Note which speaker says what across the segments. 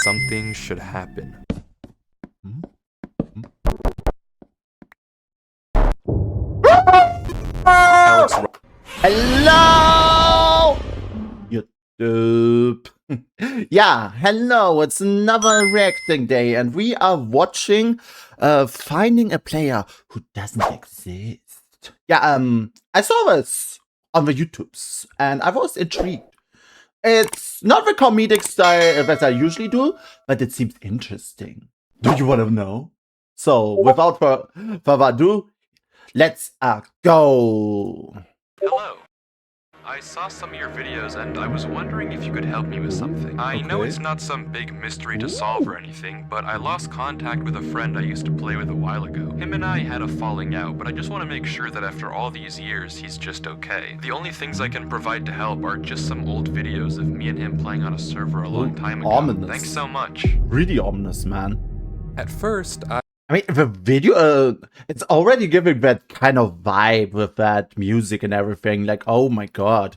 Speaker 1: something should happen. Alex,
Speaker 2: Hello, YouTube. Yeah, hello. It's another reacting day, and we are watching finding a player who doesn't exist. Yeah, I saw this on the YouTubes, and I was intrigued. It's not the comedic style that I usually do, but it seems interesting. Do you want to know? So, without further ado, let's go.
Speaker 1: hello. I saw some of your videos and I was wondering if you could help me with something. I know it's not some big mystery to solve or anything, but I lost contact with a friend I used to play with a while ago. Him and I had a falling out, but I just want to make sure that after all these years, he's just okay. The only things I can provide to help are just some old videos of me and him playing on a server a long time ago.
Speaker 2: Ominous.
Speaker 1: Thanks so much.
Speaker 2: Really ominous, man.
Speaker 1: At first,
Speaker 2: I mean, the video, it's already giving that kind of vibe with that music and everything. Like, oh my god.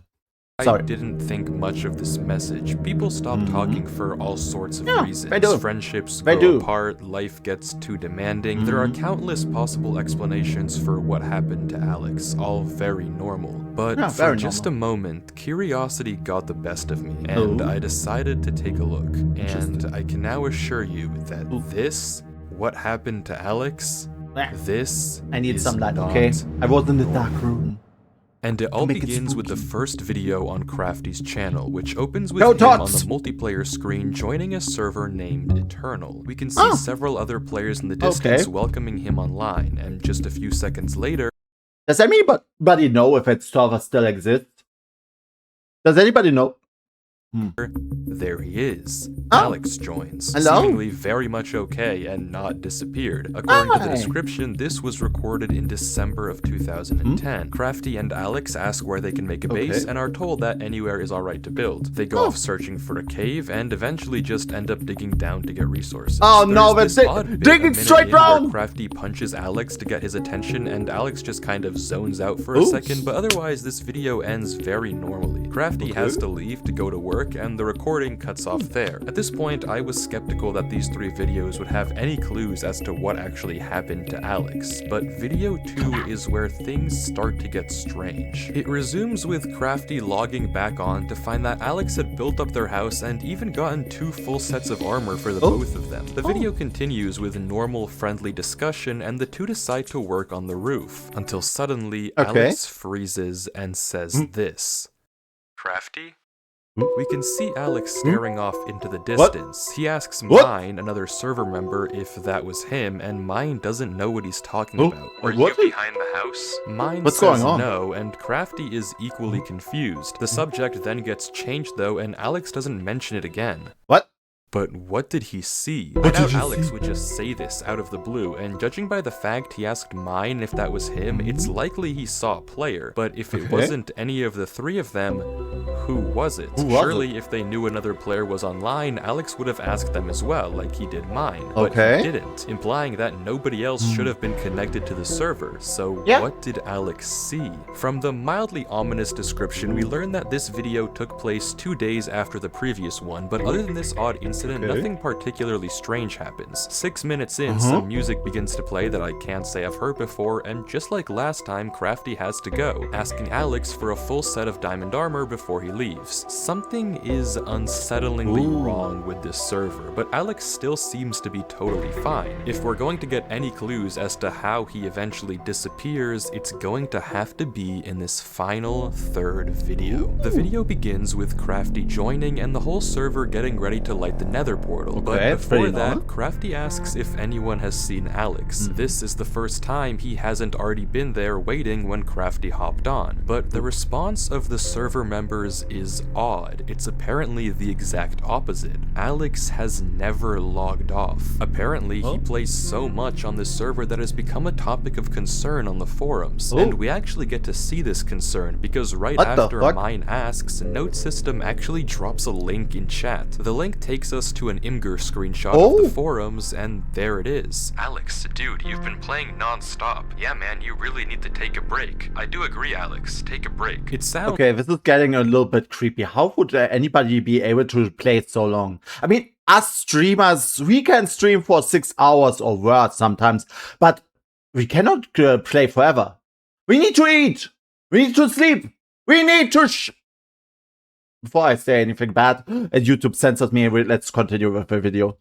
Speaker 1: I didn't think much of this message. People stop talking for all sorts of reasons.
Speaker 2: They do.
Speaker 1: Friendships
Speaker 2: They
Speaker 1: grow
Speaker 2: do.
Speaker 1: apart, life gets too demanding. There are countless possible explanations for what happened to Alex, all very normal. But
Speaker 2: Yeah,
Speaker 1: for
Speaker 2: very
Speaker 1: just a moment, curiosity got the best of me, and I decided to take a look. And I can now assure you that what happened to Alex, this
Speaker 2: I need
Speaker 1: is
Speaker 2: some light,
Speaker 1: not
Speaker 2: okay? I was in the dark room.
Speaker 1: And it all
Speaker 2: make it
Speaker 1: begins with the
Speaker 2: spooky.
Speaker 1: first video on Crafty's channel, which opens with
Speaker 2: Go
Speaker 1: him on
Speaker 2: Tots!
Speaker 1: the multiplayer screen joining a server named Eternal. We can see several other players in the distance welcoming him online, and just a few seconds later...
Speaker 2: Does anybody know if that server still exists? Does anybody know?
Speaker 1: There he is. Alex joins,
Speaker 2: Hello?
Speaker 1: seemingly very much okay and not disappeared. According to the description, this was recorded in December of 2010. Crafty and Alex ask where they can make a base and are told that anywhere is alright to build. They go off searching for a cave and eventually just end up digging down to get resources.
Speaker 2: Oh no,
Speaker 1: There's
Speaker 2: that's
Speaker 1: this odd
Speaker 2: it!
Speaker 1: bit
Speaker 2: Digging
Speaker 1: a minute
Speaker 2: straight
Speaker 1: in where
Speaker 2: down!
Speaker 1: Crafty punches Alex to get his attention and Alex just kind of zones out for a second, but otherwise this video ends very normally. Crafty has to leave to go to work and the recording cuts off there. At this point, I was skeptical that these 3 videos would have any clues as to what actually happened to Alex, but video 2 is where things start to get strange. It resumes with Crafty logging back on to find that Alex had built up their house and even gotten 2 full sets of armor for the both of them. The video continues with normal friendly discussion and the two decide to work on the roof, until suddenly Alex freezes and says this. Crafty? We can see Alex staring off into the distance. He asks Mine, another server member, if that was him, and Mine doesn't know what he's talking about. Are you behind the house? Mine says no, and Crafty is equally confused. The subject then gets changed though, and Alex doesn't mention it again.
Speaker 2: What?
Speaker 1: But what did he see? I doubt Alex would just say this out of the blue, and judging by the fact he asked Mine if that was him, it's likely he saw a player. But if it wasn't any of the 3 of them, who was it? Surely if they knew another player was online, Alex would have asked them as well, like he did Mine. But he didn't, implying that nobody else should have been connected to the server. So what did Alex see? From the mildly ominous description, we learn that this video took place 2 days after the previous one, but other than this odd incident, nothing particularly strange happens. 6 minutes in, some music begins to play that I can't say I've heard before, and just like last time, Crafty has to go, asking Alex for a full set of diamond armor before he leaves. Something is unsettlingly wrong with this server, but Alex still seems to be totally fine. If we're going to get any clues as to how he eventually disappears, it's going to have to be in this final 3rd video. The video begins with Crafty joining and the whole server getting ready to light the nether portal, but before that, Crafty asks if anyone has seen Alex. This is the first time he hasn't already been there waiting when Crafty hopped on, but the response of the server members is odd. It's apparently the exact opposite. Alex has never logged off. Apparently, he plays so much on this server that has become a topic of concern on the forums, and we actually get to see this concern because right after Mine asks, Note System actually drops a link in chat. The link takes us to an Imgur screenshot of the forums, and there it is. Alex, dude, you've been playing non-stop. Yeah, man, you really need to take a break. I do agree, Alex. Take a break. It sounds...
Speaker 2: Okay, this is getting a little bit creepy. How would anybody be able to play it so long? I mean, us streamers, we can stream for 6 hours or worse sometimes, but we cannot play forever. We need to eat. We need to sleep. We need to Before I say anything bad, YouTube censored me. Let's continue with the video.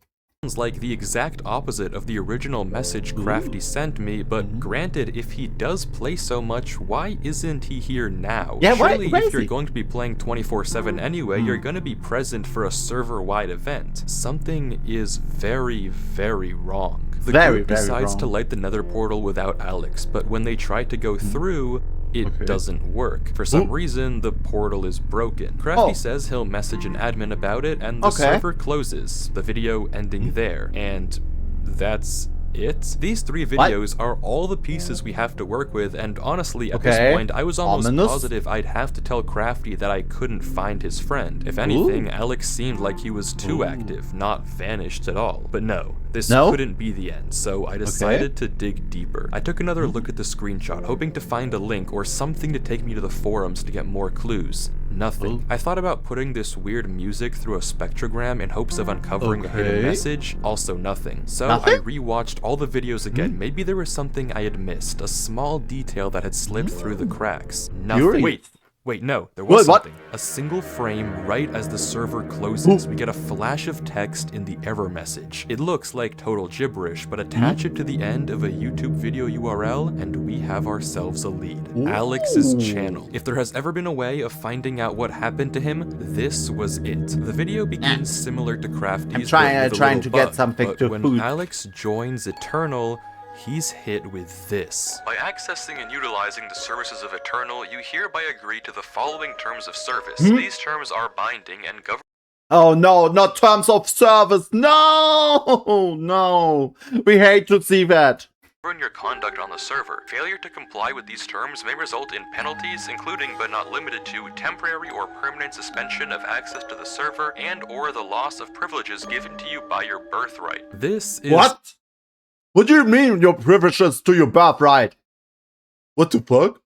Speaker 1: Like the exact opposite of the original message Crafty sent me, but granted, if he does play so much, why isn't he here now?
Speaker 2: Yeah,
Speaker 1: surely
Speaker 2: why
Speaker 1: if
Speaker 2: is
Speaker 1: you're
Speaker 2: he?
Speaker 1: going to be playing 24/7 anyway, you're going to be present for a server-wide event. Something is very, very wrong. The group decides to light the nether portal without Alex, but when they try to go through, it doesn't work. For some reason, the portal is broken. Crafty says he'll message an admin about it, and the server closes, the video ending there. And that's it? These 3 videos are all the pieces we have to work with, and honestly, at this point, I was almost positive I'd have to tell Crafty that I couldn't find his friend. If anything, Alex seemed like he was too active, not vanished at all. But no, this couldn't be the end, so I decided to dig deeper. I took another look at the screenshot, hoping to find a link or something to take me to the forums to get more clues. Nothing. I thought about putting this weird music through a spectrogram in hopes of uncovering a hidden message. Also nothing. So I rewatched all the videos again. Maybe there was something I had missed, a small detail that had slipped through the cracks. Nothing. Wait, no, there was something. A single frame right as the server closes, we get a flash of text in the error message. It looks like total gibberish, but attach it to the end of a YouTube video URL and we have ourselves a lead. Alex's channel. If there has ever been a way of finding out what happened to him, this was it. The video begins similar to Crafty's,
Speaker 2: I'm trying to get something to
Speaker 1: when
Speaker 2: food.
Speaker 1: Alex joins Eternal, he's hit with this. By accessing and utilizing the services of Eternal, you hereby agree to the following terms of service. These terms are binding and govern.
Speaker 2: Oh no, not terms of service. No, no. We hate to see that.
Speaker 1: Your conduct on the server. Failure to comply with these terms may result in penalties, including but not limited to temporary or permanent suspension of access to the server and or the loss of privileges given to you by your birthright. This is...
Speaker 2: What? What do you mean your privileges to your birthright? What the fuck?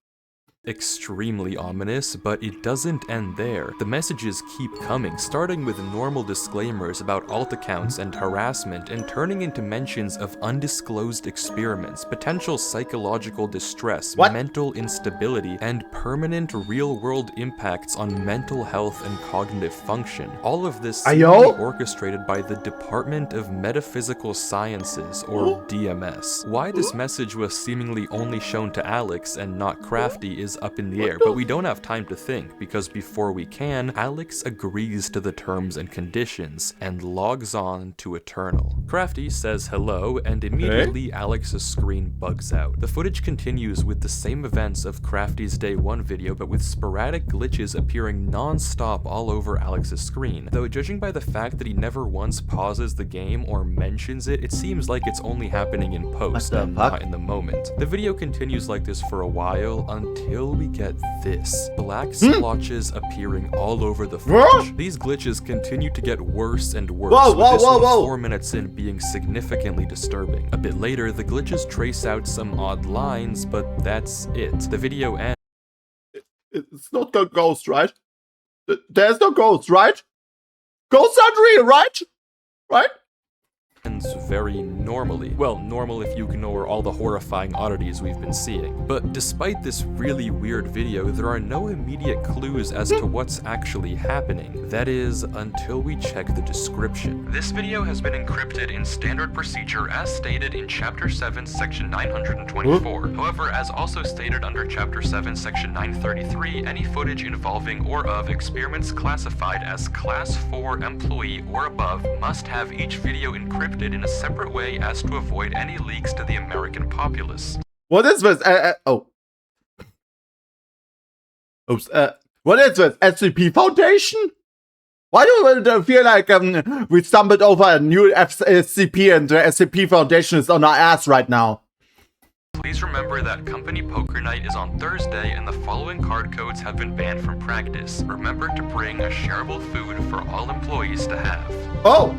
Speaker 1: Extremely ominous, but it doesn't end there. The messages keep coming, starting with normal disclaimers about alt accounts and harassment, and turning into mentions of undisclosed experiments, potential psychological distress, mental instability, and permanent real-world impacts on mental health and cognitive function. All of this seemingly orchestrated by the Department of Metaphysical Sciences, or DMS. Why this message was seemingly only shown to Alex and not Crafty is up in the air, but we don't have time to think, because before we can, Alex agrees to the terms and conditions and logs on to Eternal. Crafty says hello, and immediately Alex's screen bugs out. The footage continues with the same events of Crafty's Day 1 video, but with sporadic glitches appearing non-stop all over Alex's screen. Though judging by the fact that he never once pauses the game or mentions it, it seems like it's only happening in post and not in the moment. The video continues like this for a while until we get this. Black splotches appearing all over the footage. These glitches continue to get worse and worse, with this one 4 minutes in being significantly disturbing. A bit later, the glitches trace out some odd lines, but that's it. The video ends.
Speaker 2: It's not a ghost, right? There's no ghost, right? Ghosts aren't real, right? Right?
Speaker 1: Very normally. Well, normal if you ignore all the horrifying oddities we've been seeing. But despite this really weird video, there are no immediate clues as to what's actually happening. That is, until we check the description. This video has been encrypted in standard procedure as stated in Chapter 7, Section 924. However, as also stated under Chapter 7, Section 933, any footage involving or of experiments classified as Class 4 employee or above must have each video encrypted in a separate way as to avoid any leaks to the American populace.
Speaker 2: What is this? Oops. What is this? SCP Foundation? Why do I feel like we stumbled over a new SCP and the SCP Foundation is on our ass right now?
Speaker 1: Please remember that company poker night is on Thursday and the following card codes have been banned from practice. Remember to bring a shareable food for all employees to have.
Speaker 2: Oh!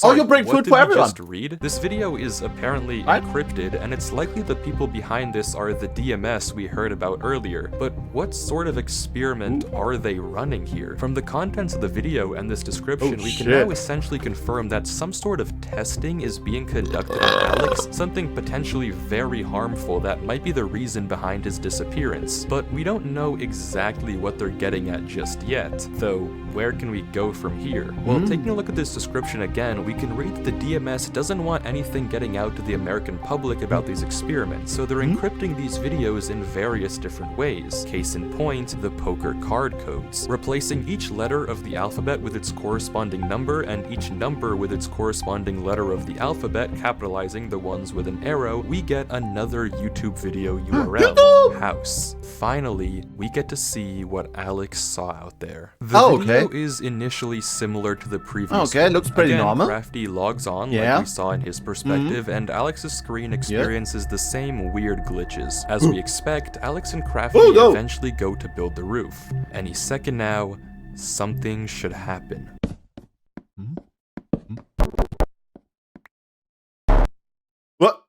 Speaker 1: Sorry,
Speaker 2: you bring
Speaker 1: what
Speaker 2: food
Speaker 1: did
Speaker 2: for
Speaker 1: we
Speaker 2: everyone.
Speaker 1: just read? This video is apparently
Speaker 2: What?
Speaker 1: encrypted, and it's likely the people behind this are the DMS we heard about earlier. But what sort of experiment are they running here? From the contents of the video and this description, we can now essentially confirm that some sort of testing is being conducted on Alex, something potentially very harmful that might be the reason behind his disappearance. But we don't know exactly what they're getting at just yet, though where can we go from here? Well, taking a look at this description again, we can read that the DMS doesn't want anything getting out to the American public about these experiments, so they're encrypting these videos in various different ways. Case in point, the poker card codes. Replacing each letter of the alphabet with its corresponding number and each number with its corresponding letter of the alphabet, capitalizing the ones with an arrow, we get another YouTube video URL. House. Finally, we get to see what Alex saw out there. The video is initially similar to the previous one.
Speaker 2: Looks pretty normal.
Speaker 1: Crafty logs on like we saw in his perspective, and Alex's screen experiences the same weird glitches. As we expect, Alex and Crafty eventually go to build the roof. Any second now, something should happen.
Speaker 2: What?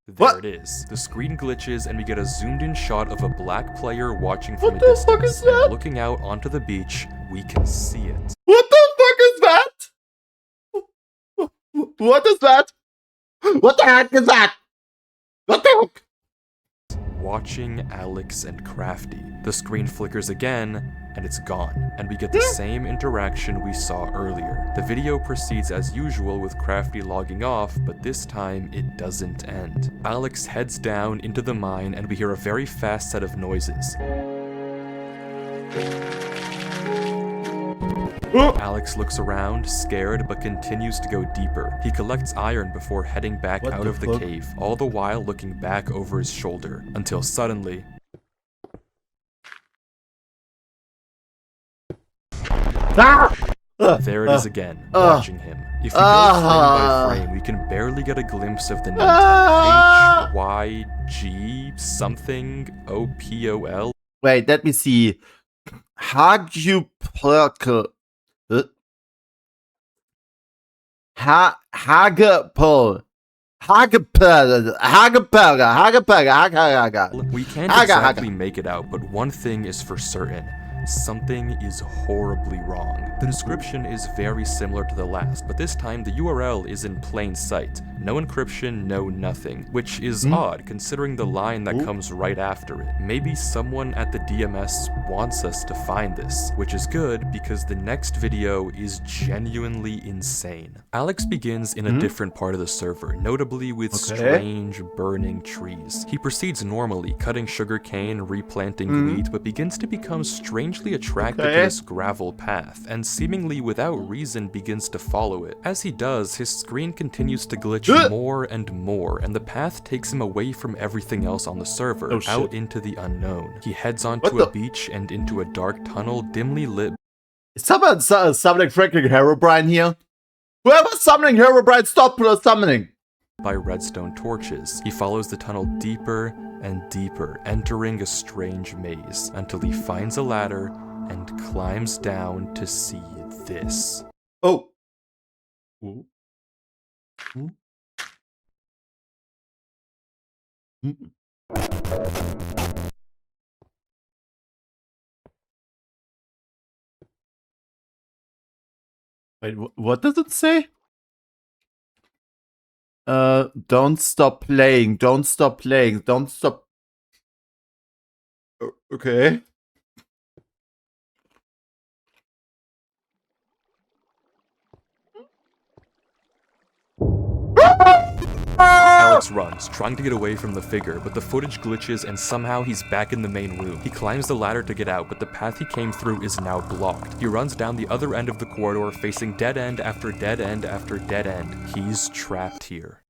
Speaker 1: There it is. The screen glitches and we get a zoomed in shot of a black player watching from a distance. What the fuck is that? And looking out onto the beach, we can see it.
Speaker 2: What the fuck is that? What is that? What the heck is that? What the heck?
Speaker 1: Watching Alex and Crafty. The screen flickers again, and it's gone, and we get the same interaction we saw earlier. The video proceeds as usual with Crafty logging off, but this time it doesn't end. Alex heads down into the mine, and we hear a very fast set of noises. Alex looks around, scared, but continues to go deeper. He collects iron before heading back out of the cave, all the while looking back over his shoulder, until suddenly... There it is again, watching him. If we go frame by frame, we can barely get a glimpse of the name tag. HYG something OPOL.
Speaker 2: Wait, let me see. Hagupurkel. Hagapul.
Speaker 1: We can't exactly make it out, but one thing is for certain. Something is horribly wrong. The description is very similar to the last, but this time the URL is in plain sight. No encryption, no nothing, which is odd considering the line that comes right after it. Maybe someone at the DMS wants us to find this, which is good because the next video is genuinely insane. Alex begins in a different part of the server, notably with strange burning trees. He proceeds normally, cutting sugarcane, replanting wheat, but begins to become strangely attracted to this gravel path, and seemingly without reason begins to follow it. As he does, his screen continues to glitch more and more, and the path takes him away from everything else on the server, out into the unknown. He heads onto a beach and into a dark tunnel dimly lit.
Speaker 2: Is someone summoning freaking Herobrine here? Whoever's summoning Herobrine, stop summoning!
Speaker 1: By redstone torches. He follows the tunnel deeper and deeper, entering a strange maze, until he finds a ladder and climbs down to see this.
Speaker 2: Oh. Wait, what does it say? Don't stop playing, don't stop playing, don't stop. Okay.
Speaker 1: Alex runs, trying to get away from the figure, but the footage glitches and somehow he's back in the main room. He climbs the ladder to get out, but the path he came through is now blocked. He runs down the other end of the corridor, facing dead end after dead end after dead end. He's trapped here.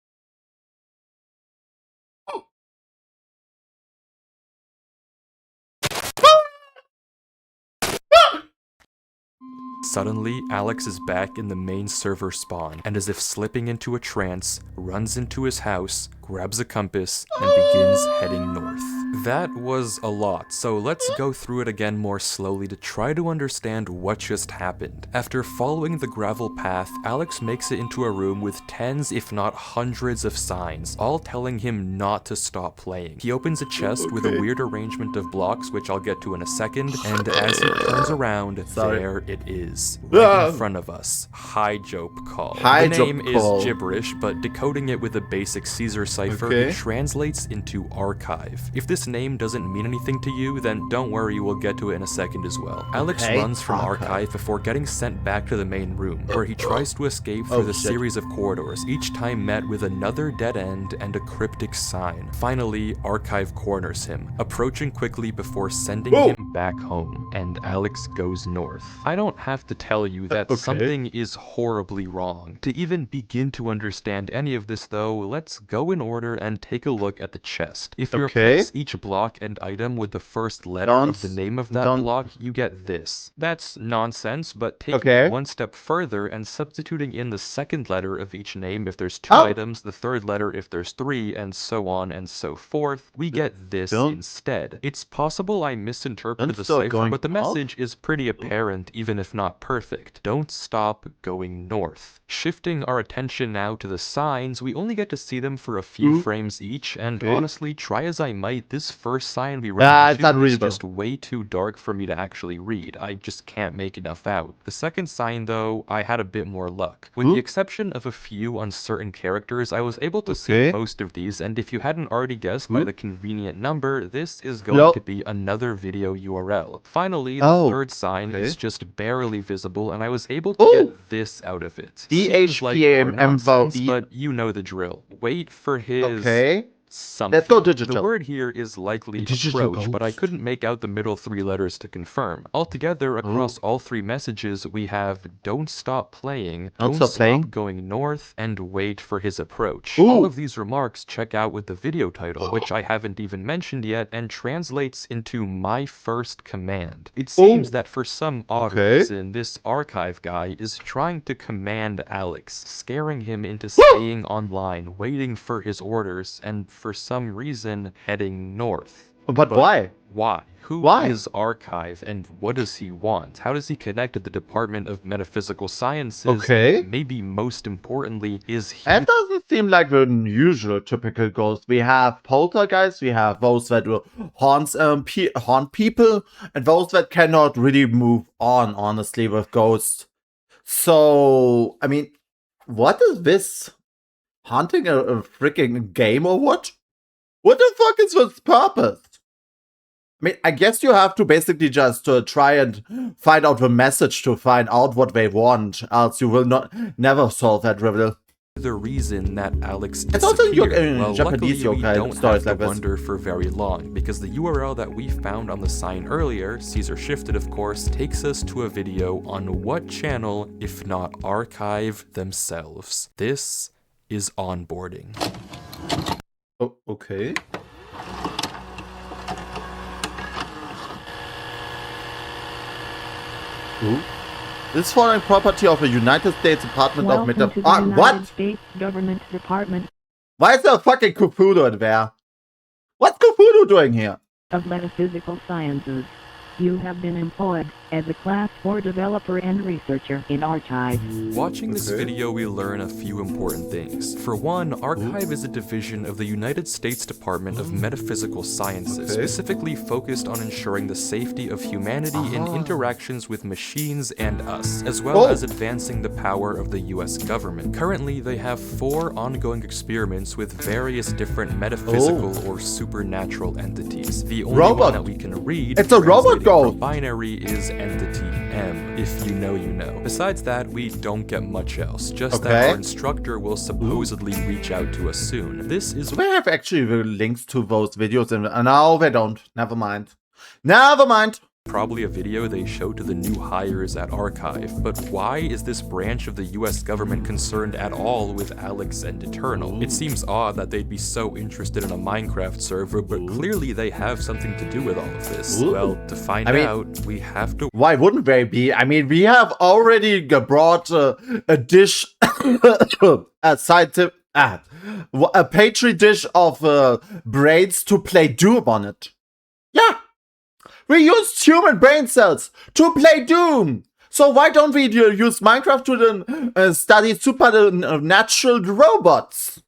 Speaker 1: Suddenly, Alex is back in the main server spawn, and as if slipping into a trance, runs into his house, grabs a compass, and begins heading north. That was a lot, so let's go through it again more slowly to try to understand what just happened. After following the gravel path, Alex makes it into a room with tens if not hundreds of signs, all telling him not to stop playing. He opens a chest with a weird arrangement of blocks, which I'll get to in a second, and as he turns around, there it is, right in front of us. Hijope call. The name is gibberish, but decoding it with a basic Caesar cipher, it translates into archive. If this name doesn't mean anything to you, then don't worry, we'll get to it in a second as well. Alex runs from archive before getting sent back to the main room, where he tries to escape through the series of corridors, each time met with another dead end and a cryptic sign. Finally, archive corners him, approaching quickly before sending him back home, and Alex goes north. I don't have to tell you that something is horribly wrong. To even begin to understand any of this though, let's go in order and take a look at the chest. If you replace each block and item with the first letter of the name of that block, you get this. That's nonsense, but taking it one step further and substituting in the second letter of each name if there's 2 items, the third letter if there's 3, and so on and so forth, we get this instead. It's possible I misinterpreted the cipher, but the message is pretty apparent even if not perfect. Don't stop going north. Shifting our attention now to the signs, we only get to see them for a few frames each, and honestly, try as I might, this first sign we ran into is just way too dark for me to actually read. I just can't make enough out. The second sign though, I had a bit more luck. With the exception of a few uncertain characters, I was able to see most of these, and if you hadn't already guessed by the convenient number, this is going to be another video URL. Finally, the third sign is just barely visible, and I was able to get this out of it. Seems like nonsense, but you know the drill. Wait for his something.
Speaker 2: Let's go digital.
Speaker 1: The word here is likely approach, but I couldn't make out the middle 3 letters to confirm. Altogether, across all 3 messages, we have don't stop playing, don't stop going north, and wait for his approach. All of these remarks check out with the video title, which I haven't even mentioned yet, and translates into my first command. It seems that for some odd reason, this archive guy is trying to command Alex, scaring him into staying online, waiting for his orders, and for some reason heading north.
Speaker 2: But why?
Speaker 1: Why? Who is Archive, and what does he want? How does he connect to the Department of Metaphysical Sciences? Maybe most importantly, is he...
Speaker 2: That doesn't seem like the usual typical ghost. We have poltergeists, we have those that will haunt people, and those that cannot really move on, honestly, with ghosts. So, I mean, what is this? Haunting a freaking game or what? What the fuck is this purpose? I mean, I guess you have to basically just try and find out the message to find out what they want, else you will never solve that riddle.
Speaker 1: The reason that Alex disappeared.
Speaker 2: It's also in
Speaker 1: well,
Speaker 2: Japanese
Speaker 1: luckily, we don't
Speaker 2: stories
Speaker 1: have to
Speaker 2: like
Speaker 1: wonder for very long, because the URL that we found on the sign earlier, Caesar shifted of course, takes us to a video on what channel, if not Archive themselves. This is onboarding.
Speaker 2: Oh, okay. Ooh. This foreign property of the United States Department of Metaphysical... what?
Speaker 3: States Government Department
Speaker 2: Why is there a fucking Cthulhu in there? What's Cthulhu doing here?
Speaker 3: of Metaphysical Sciences. You have been employed as a Class 4 developer and researcher in Archive.
Speaker 1: Watching this video, we learn a few important things. For one, Archive is a division of the United States Department of Metaphysical Sciences, specifically focused on ensuring the safety of humanity in interactions with machines and us, as well as advancing the power of the US government. Currently, they have 4 ongoing experiments with various different metaphysical or supernatural entities. The only one that we can read,
Speaker 2: it's a robot
Speaker 1: from binary, is Entity M. If you know, you know. Besides that, we don't get much else, just that our instructor will supposedly reach out to us soon. This is...
Speaker 2: Do they have actually the links to those videos? No, they don't. Never mind. Never mind.
Speaker 1: Probably a video they show to the new hires at Archive, but why is this branch of the US government concerned at all with Alex and Eternal? It seems odd that they'd be so interested in a Minecraft server, but clearly they have something to do with all of this. Well, to find out, we have to...
Speaker 2: Why wouldn't they be? I mean, we have already brought a dish, a scientific, a petri dish of brains to play Doom on it. Yeah! We used human brain cells to play Doom! So why don't we use Minecraft to study supernatural robots?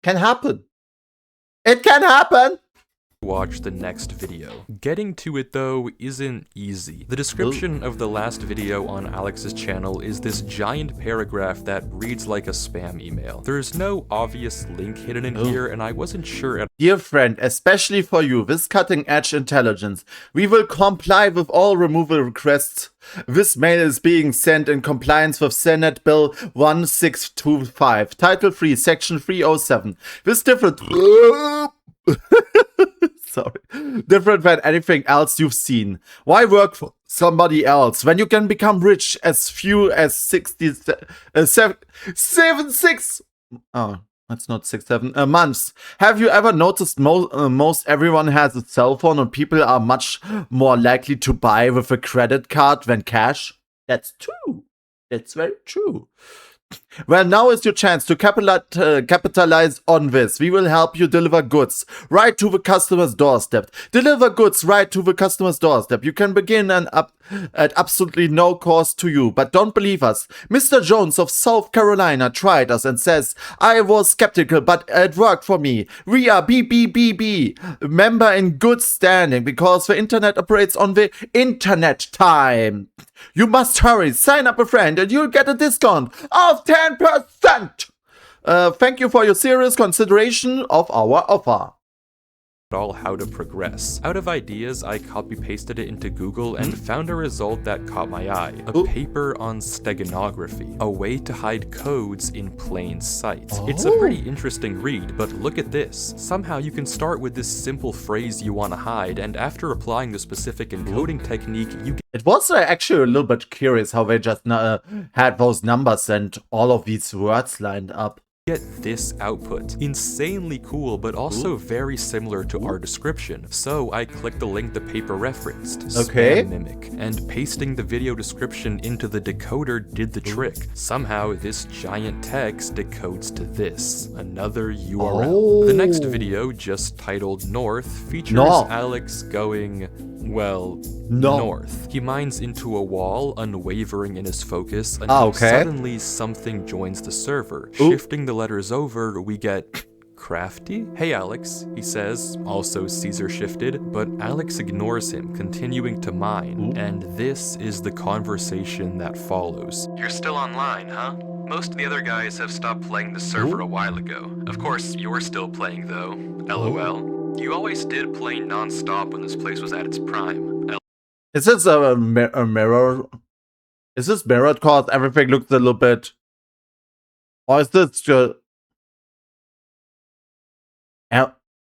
Speaker 2: Can happen. It can happen!
Speaker 1: Watch the next video. Getting to it though isn't easy. The description of the last video on Alex's channel is this giant paragraph that reads like a spam email. There's no obvious link hidden in here, and I wasn't sure at—
Speaker 2: Dear friend, especially for you, with cutting-edge intelligence, we will comply with all removal requests. This mail is being sent in compliance with Senate Bill 1625, Title 3, Section 307. This different... Sorry. Different than anything else you've seen. Why work for somebody else when you can become rich as few as 76 months? Have you ever noticed most everyone has a cell phone and people are much more likely to buy with a credit card than cash? That's true. That's very true. Well, now is your chance to capitalize on this. We will help you deliver goods right to the customer's doorstep. Deliver goods right to the customer's doorstep. You can begin at absolutely no cost to you, but don't believe us. Mr. Jones of South Carolina tried us and says, I was skeptical, but it worked for me. We are BBBB, member in good standing, because the internet operates on the internet time. You must hurry, sign up a friend, and you'll get a discount of 10%! Thank you for your serious consideration of our offer.
Speaker 1: all how to progress. Out of ideas, I copy-pasted it into Google and found a result that caught my eye. A paper on steganography, a way to hide codes in plain sight. It's a pretty interesting read, but look at this. Somehow you can start with this simple phrase you want to hide, and after applying the specific encoding technique, you get—
Speaker 2: It was actually a little bit curious how they just had those numbers and all of these words lined up.
Speaker 1: This output. Insanely cool, but also very similar to our description. So I clicked the link the paper referenced, Spam Mimic, and pasting the video description into the decoder did the trick. Somehow this giant text decodes to this, another URL. The next video, just titled North, features Alex going, well, north. He mines into a wall, unwavering in his focus, until suddenly something joins the server. Shifting the letters over, we get Crafty? Hey Alex, he says, also Caesar shifted, but Alex ignores him, continuing to mine, and this is the conversation that follows. You're still online, huh? Most of the other guys have stopped playing the server a while ago. Of course, you're still playing though. LOL. You always did play non-stop when this place was at its prime.
Speaker 2: Is this a mirror? Is this mirrored cause everything looks a little bit... Or is this just...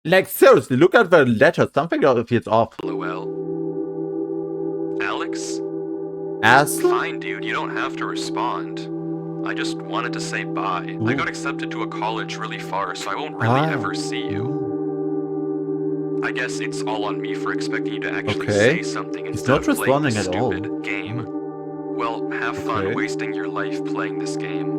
Speaker 2: Like, seriously, look at the letters. Something feels off.
Speaker 1: LOL. Alex?
Speaker 2: Asshole?
Speaker 1: Fine, dude. You don't have to respond. I just wanted to say bye. I got accepted to a college really far, so I won't really ever see you. I guess it's all on me for expecting you to actually say something instead of playing this stupid game. Well, have fun wasting your life playing this game.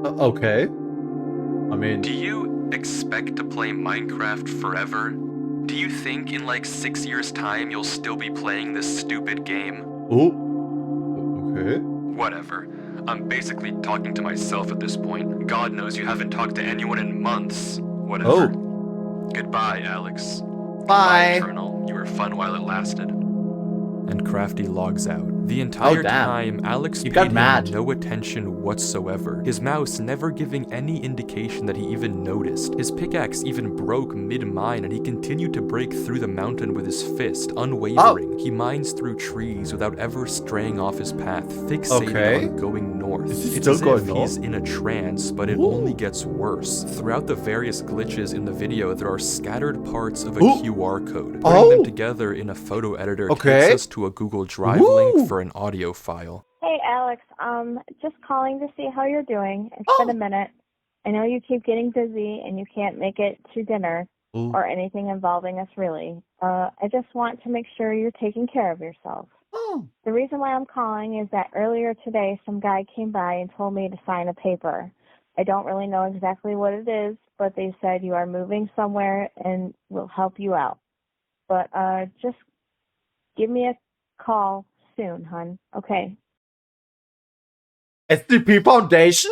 Speaker 2: Okay. I mean...
Speaker 1: Do you expect to play Minecraft forever? Do you think in like 6 years' time you'll still be playing this stupid game?
Speaker 2: Okay.
Speaker 1: Whatever. I'm basically talking to myself at this point. God knows you haven't talked to anyone in months. Whatever. Goodbye, Alex.
Speaker 2: Bye.
Speaker 1: Eternal. You were fun while it lasted. And Crafty logs out. The entire
Speaker 2: damn.
Speaker 1: time, Alex
Speaker 2: You got
Speaker 1: paid
Speaker 2: mad.
Speaker 1: him no attention whatsoever, his mouse never giving any indication that he even noticed. His pickaxe even broke mid-mine and he continued to break through the mountain with his fist, unwavering. He mines through trees without ever straying off his path, fixated on going north.
Speaker 2: Is he
Speaker 1: It's
Speaker 2: still
Speaker 1: as
Speaker 2: going
Speaker 1: if he's in a trance, but it only gets worse. Throughout the various glitches in the video, there are scattered parts of a QR code. Putting them together in a photo editor takes us to a Google Drive link for an audio file.
Speaker 4: Hey, Alex. Just calling to see how you're doing. It's been a minute. I know you keep getting busy and you can't make it to dinner or anything involving us, really. I just want to make sure you're taking care of yourself. The reason why I'm calling is that earlier today, some guy came by and told me to sign a paper. I don't really know exactly what it is, but they said you are moving somewhere and we'll help you out. But just give me a call soon, hun. Okay.
Speaker 2: SDP Foundation?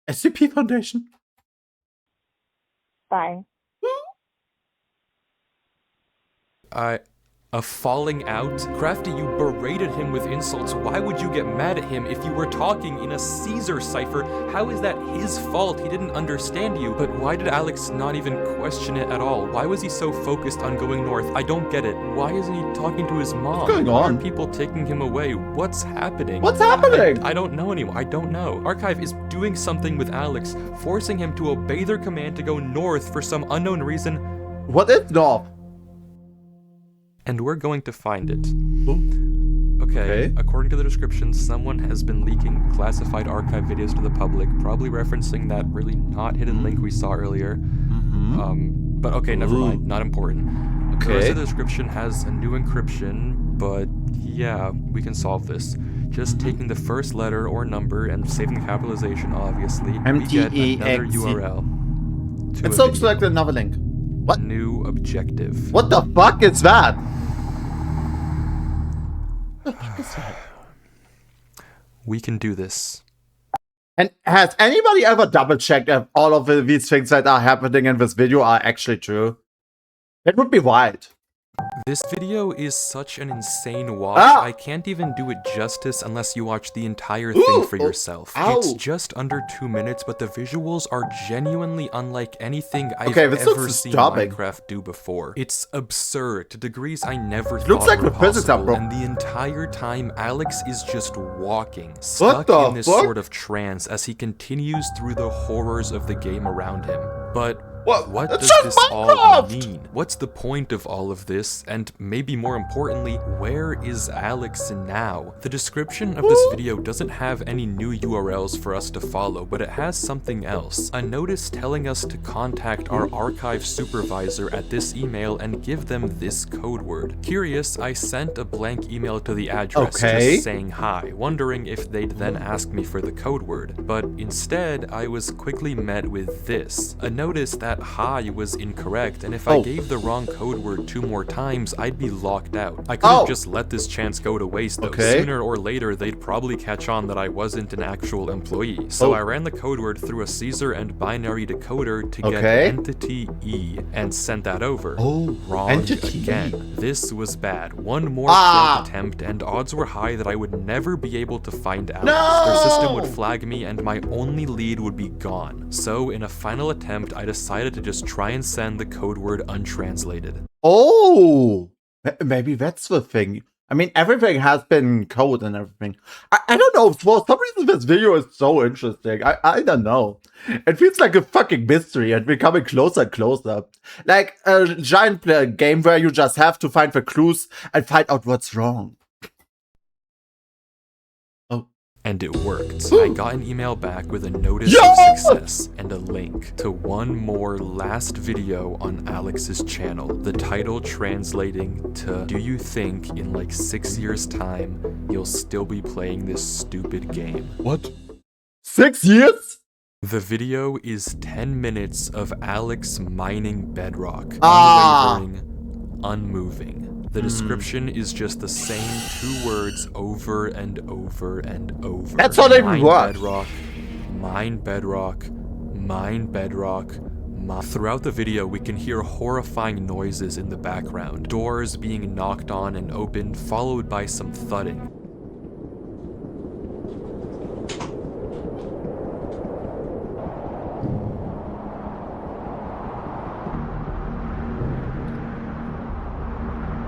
Speaker 2: SDP Foundation?
Speaker 4: Bye.
Speaker 1: A falling out? Crafty, you berated him with insults. Why would you get mad at him if you were talking in a Caesar cipher? How is that his fault? He didn't understand you. But why did Alex not even question it at all? Why was he so focused on going north? I don't get it. Why isn't he talking to his mom?
Speaker 2: What's going on?
Speaker 1: Why are people taking him away? What's happening?
Speaker 2: What's happening?
Speaker 1: I don't know anymore. I don't know. Archive is doing something with Alex, forcing him to obey their command to go north for some unknown reason.
Speaker 2: What is north?
Speaker 1: And we're going to find it. Okay, according to the description, someone has been leaking classified archive videos to the public, probably referencing that really not hidden link we saw earlier. But okay, never mind, not important. The rest of the description has a new encryption, but yeah, we can solve this. Just taking the first letter or number and saving the capitalization, obviously, we get another URL.
Speaker 2: It looks like another link. What?
Speaker 1: New objective.
Speaker 2: What the fuck is that?
Speaker 1: We can do this.
Speaker 2: And has anybody ever double checked if all of these things that are happening in this video are actually true? It would be wild.
Speaker 1: This video is such an insane watch, I can't even do it justice unless you watch the entire thing for yourself. It's just under 2 minutes, but the visuals are genuinely unlike anything I've ever seen Minecraft do before. It's absurd to degrees I never thought were possible, and the entire time Alex is just walking, stuck in this sort of trance as he continues through the horrors of the game around him. But what does this all mean? What's the point of all of this? And maybe more importantly, where is Alex now? The description of this video doesn't have any new URLs for us to follow, but it has something else. A notice telling us to contact our archive supervisor at this email and give them this code word. Curious, I sent a blank email to the address just saying hi, wondering if they'd then ask me for the code word. But instead, I was quickly met with this. A notice that hi was incorrect, and if I gave the wrong code word 2 more times, I'd be locked out. I couldn't just let this chance go to waste though. Sooner or later, they'd probably catch on that I wasn't an actual employee. So I ran the code word through a Caesar and binary decoder to get entity E and sent that over. Wrong again. This was bad. One more failed attempt, and odds were high that I would never be able to find out. Their system would flag me, and my only lead would be gone. So in a final attempt, I decided to just try and send the code word untranslated.
Speaker 2: Maybe that's the thing. I mean, everything has been code and everything. I don't know. For some reason, this video is so interesting. I don't know. It feels like a fucking mystery and becoming closer and closer. Like a giant game where you just have to find the clues and find out what's wrong.
Speaker 1: And it worked. I got an email back with a notice of success and a link to one more last video on Alex's channel. The title translating to, do you think in like 6 years time, you'll still be playing this stupid game?
Speaker 2: What? 6 years?
Speaker 1: The video is 10 minutes of Alex mining bedrock, unwavering, unmoving. The description is just the same 2 words over and over and over.
Speaker 2: That's not even work.
Speaker 1: Bedrock, mine bedrock, mine bedrock, Throughout the video, we can hear horrifying noises in the background. Doors being knocked on and opened, followed by some thudding.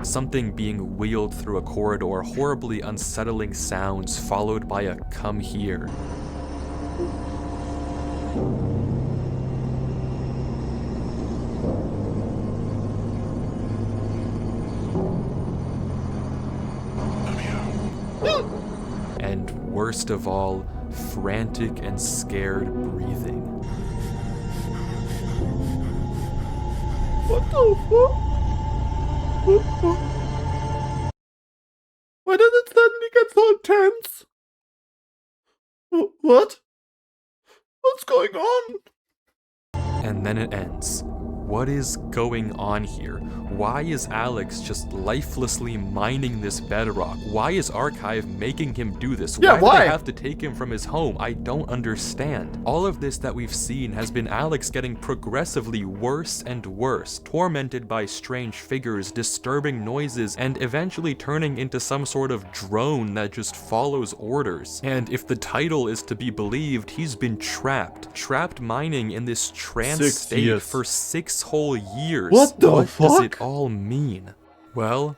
Speaker 1: Something being wheeled through a corridor, horribly unsettling sounds, followed by a "come here." And worst of all, frantic and scared breathing.
Speaker 2: What the fuck? Why did it suddenly get so intense? What? What's going on?
Speaker 1: And then it ends. What is going on here? Why is Alex just lifelessly mining this bedrock? Why is Archive making him do this?
Speaker 2: Yeah, why?
Speaker 1: Do they have to take him from his home? I don't understand. All of this that we've seen has been Alex getting progressively worse and worse, tormented by strange figures, disturbing noises, and eventually turning into some sort of drone that just follows orders. And if the title is to be believed, he's been trapped mining in this trance
Speaker 2: 6
Speaker 1: state
Speaker 2: years.
Speaker 1: for 6 whole years.
Speaker 2: What the
Speaker 1: What does it
Speaker 2: fuck?
Speaker 1: all mean? Well,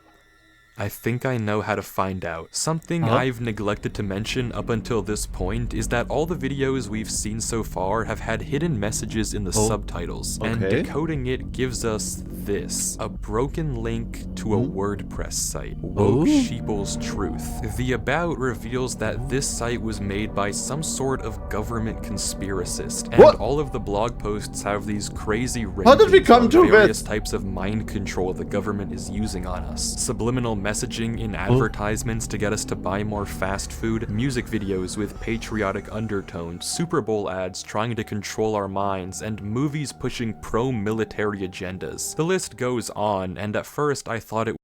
Speaker 1: I think I know how to find out. Something
Speaker 2: Huh?
Speaker 1: I've neglected to mention up until this point is that all the videos we've seen so far have had hidden messages in the subtitles, and
Speaker 2: okay.
Speaker 1: decoding it gives us this: a broken link to a WordPress site, Woke
Speaker 2: Oh.
Speaker 1: Sheeple's Truth. The About reveals that this site was made by some sort of government conspiracist, and
Speaker 2: What?
Speaker 1: all of the blog posts have these crazy
Speaker 2: How did we
Speaker 1: rankings
Speaker 2: come
Speaker 1: on
Speaker 2: to
Speaker 1: various
Speaker 2: this?
Speaker 1: types of mind control the government is using on us. Subliminal messaging in advertisements to get us to buy more fast food, music videos with patriotic undertones, Super Bowl ads trying to control our minds, and movies pushing pro-military agendas. The list goes on, and at first I thought it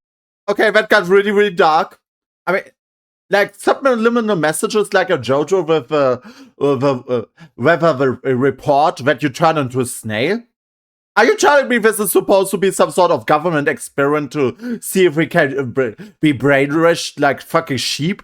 Speaker 2: Okay, that got really, really dark. I mean, like subliminal messages, like a JoJo with a report that you turn into a snail. Are you telling me this is supposed to be some sort of government experiment to see if we can be brainwashed like fucking sheep?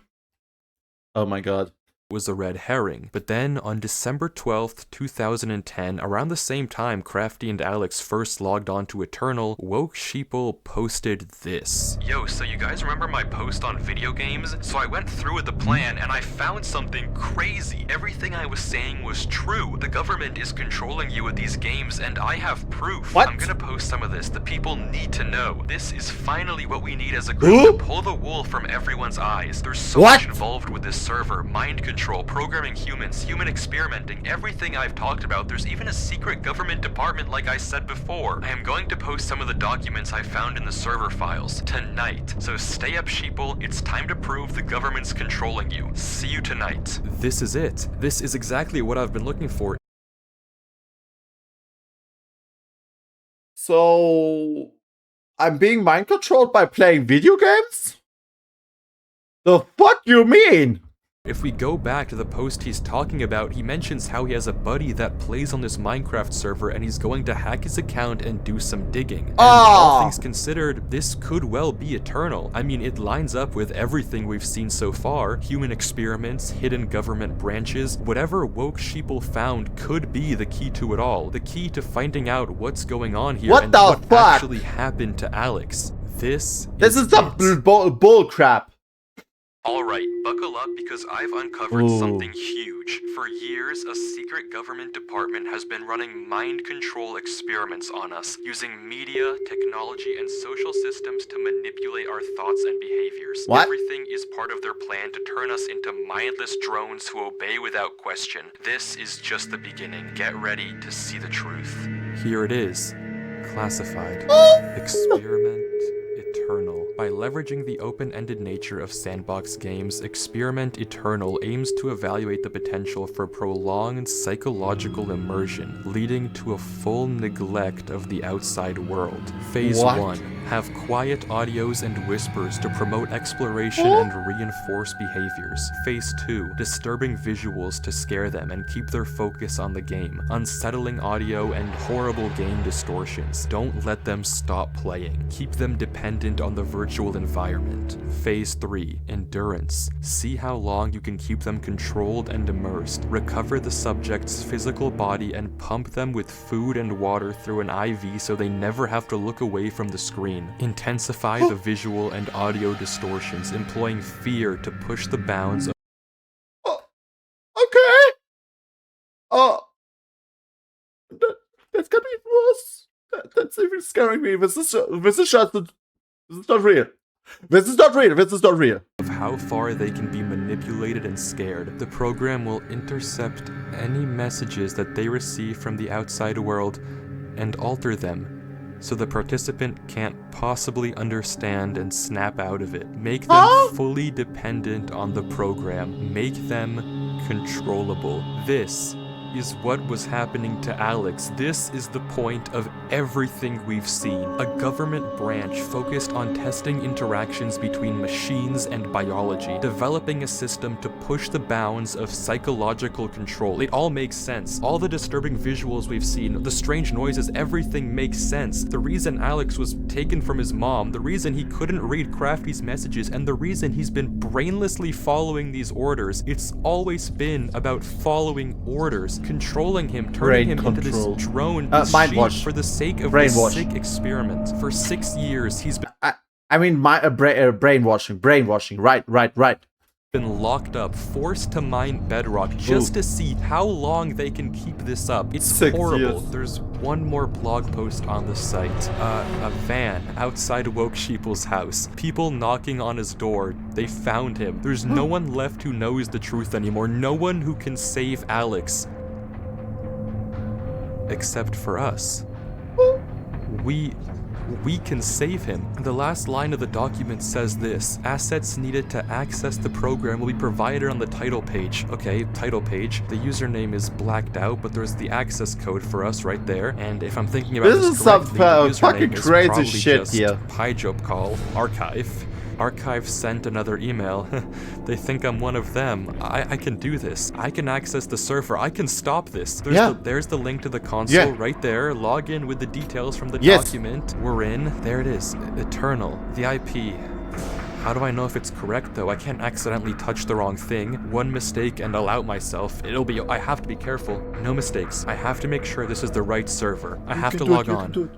Speaker 2: Oh my god.
Speaker 1: was a red herring. But then on December 12th, 2010, around the same time Crafty and Alex first logged on to Eternal, Woke Sheeple posted this. Yo, so you guys remember my post on video games? So I went through with the plan and I found something crazy. Everything I was saying was true. The government is controlling you with these games and I have proof.
Speaker 2: What?
Speaker 1: I'm gonna post some of this. The people need to know. This is finally what we need as a group to pull the wool from everyone's eyes. There's so much involved with this server. Mind control, programming humans, human experimenting, everything I've talked about. There's even a secret government department like I said before. I am going to post some of the documents I found in the server files tonight. So stay up, sheeple. It's time to prove the government's controlling you. See you tonight. This is it. This is exactly what I've been looking for.
Speaker 2: So, I'm being mind controlled by playing video games? The fuck you mean?
Speaker 1: If we go back to the post he's talking about, he mentions how he has a buddy that plays on this Minecraft server and he's going to hack his account and do some digging. And all things considered, this could well be Eternal. I mean, it lines up with everything we've seen so far. Human experiments, hidden government branches, whatever Woke Sheeple found could be the key to it all. The key to finding out what's going on here and what actually happened to Alex. This is
Speaker 2: some bull crap.
Speaker 1: Alright, buckle up because I've uncovered something huge. For years, a secret government department has been running mind control experiments on us, using media, technology, and social systems to manipulate our thoughts and behaviors.
Speaker 2: What?
Speaker 1: Everything is part of their plan to turn us into mindless drones who obey without question. This is just the beginning. Get ready to see the truth. Here it is. Classified. Experiment Eternal. Eternal. By leveraging the open-ended nature of sandbox games, Experiment Eternal aims to evaluate the potential for prolonged psychological immersion, leading to a full neglect of the outside world. Phase
Speaker 2: What?
Speaker 1: 1. Have quiet audios and whispers to promote exploration and reinforce behaviors. Phase 2. Disturbing visuals to scare them and keep their focus on the game. Unsettling audio and horrible game distortions. Don't let them stop playing. Keep them dependent on the virtual environment. Phase 3. Endurance. See how long you can keep them controlled and immersed. Recover the subject's physical body and pump them with food and water through an IV so they never have to look away from the screen. Intensify the visual and audio distortions, employing fear to push the bounds of
Speaker 2: Okay. That's gonna be worse. That's even scaring me. This is not real. This is not real. This is not real.
Speaker 1: how far they can be manipulated and scared. The program will intercept any messages that they receive from the outside world and alter them, so the participant can't possibly understand and snap out of it. Make them fully dependent on the program. Make them controllable. This is what was happening to Alex. This is the point of everything we've seen. A government branch focused on testing interactions between machines and biology, developing a system to push the bounds of psychological control. It all makes sense. All the disturbing visuals we've seen, the strange noises, everything makes sense. The reason Alex was taken from his mom, the reason he couldn't read Crafty's messages, and the reason he's been brainlessly following these orders, it's always been about following orders, controlling him, turning him into this drone machine for the sake of this sick experiment. For 6 years, he's been
Speaker 2: brainwashing. Right.
Speaker 1: Been locked up, forced to mine bedrock just to see how long they can keep this up. It's
Speaker 2: 6
Speaker 1: horrible.
Speaker 2: years.
Speaker 1: There's one more blog post on the site. A van outside Woke Sheeple's house. People knocking on his door. They found him. There's no one left who knows the truth anymore. No one who can save Alex. Except for us. We can save him. The last line of the document says this: assets needed to access the program will be provided on the title page. Okay, title page. The username is blacked out, but there's the access code for us right there. And if I'm thinking about
Speaker 2: This is some fucking crazy shit here.
Speaker 1: Pyjob call archive. Archive sent another email. They think I'm one of them. I can do this. I can access the server. I can stop this. There's the link to the console right there. Log in with the details from the document. We're in. There it is. Eternal. The IP. How do I know if it's correct though? I can't accidentally touch the wrong thing. One mistake and I'll out myself. I have to be careful. No mistakes. I have to make sure this is the right server. I have to log on.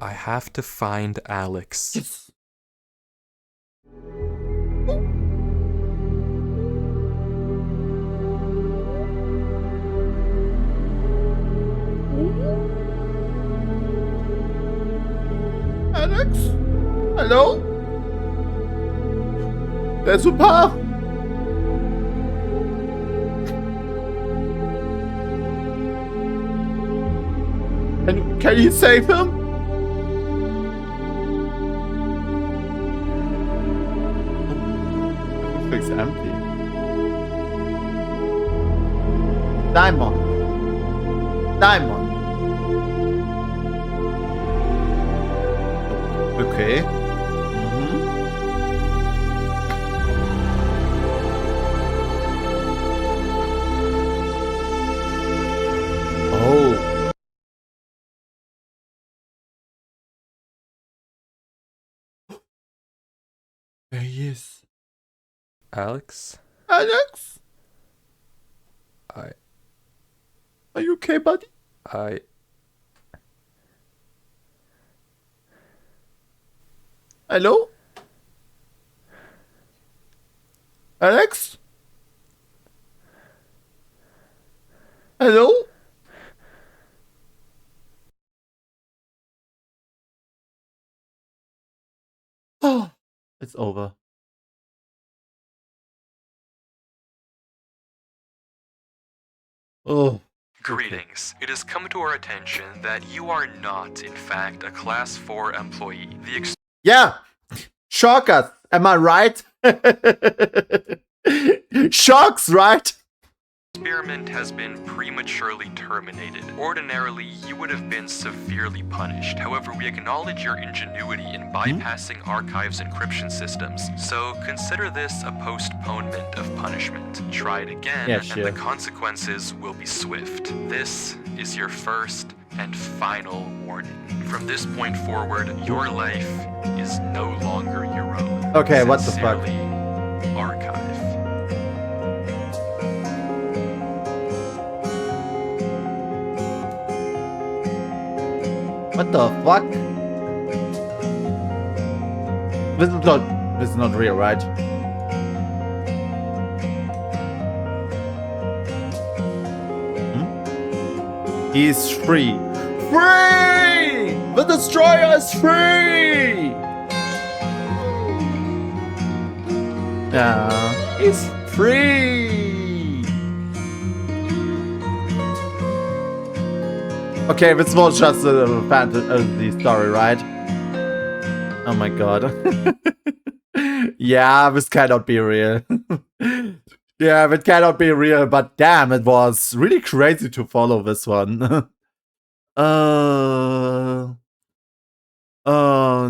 Speaker 1: I have to find Alex.
Speaker 2: Yes. Alex? Hallo? Der Super! Can you save him? Everything's empty. Diamond. Okay. Oh. There he is.
Speaker 1: Alex?
Speaker 2: Alex? Are you okay, buddy? Hello? Alex? Hello? Oh, it's over. Oh.
Speaker 1: Greetings. It has come to our attention that you are not, in fact, a Class 4 employee.
Speaker 2: Yeah! Shockers, am I right? Shocks, right?
Speaker 1: Experiment has been prematurely terminated. Ordinarily, you would have been severely punished. However, we acknowledge your ingenuity in bypassing archives encryption systems, so consider this a postponement of punishment. Try it again,
Speaker 2: Yeah, sure.
Speaker 1: and the consequences will be swift. This is your first and final warning. From this point forward, your life is no longer your own.
Speaker 2: Okay, what the fuck?
Speaker 1: Sincerely, Archive.
Speaker 2: What the fuck? This is not real, right? He's free. Free! The destroyer is free! Yeah, he's free! Okay, this was just a fantasy story, right? Oh my god. Yeah, this cannot be real. Yeah, it cannot be real, but damn, it was really crazy to follow this one.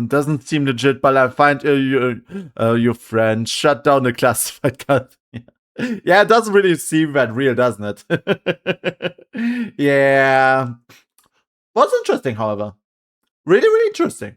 Speaker 2: Doesn't seem legit, but I find your friend shut down the classified card. Yeah, it doesn't really seem that real, doesn't it? Yeah. Was interesting, however. Really, really interesting.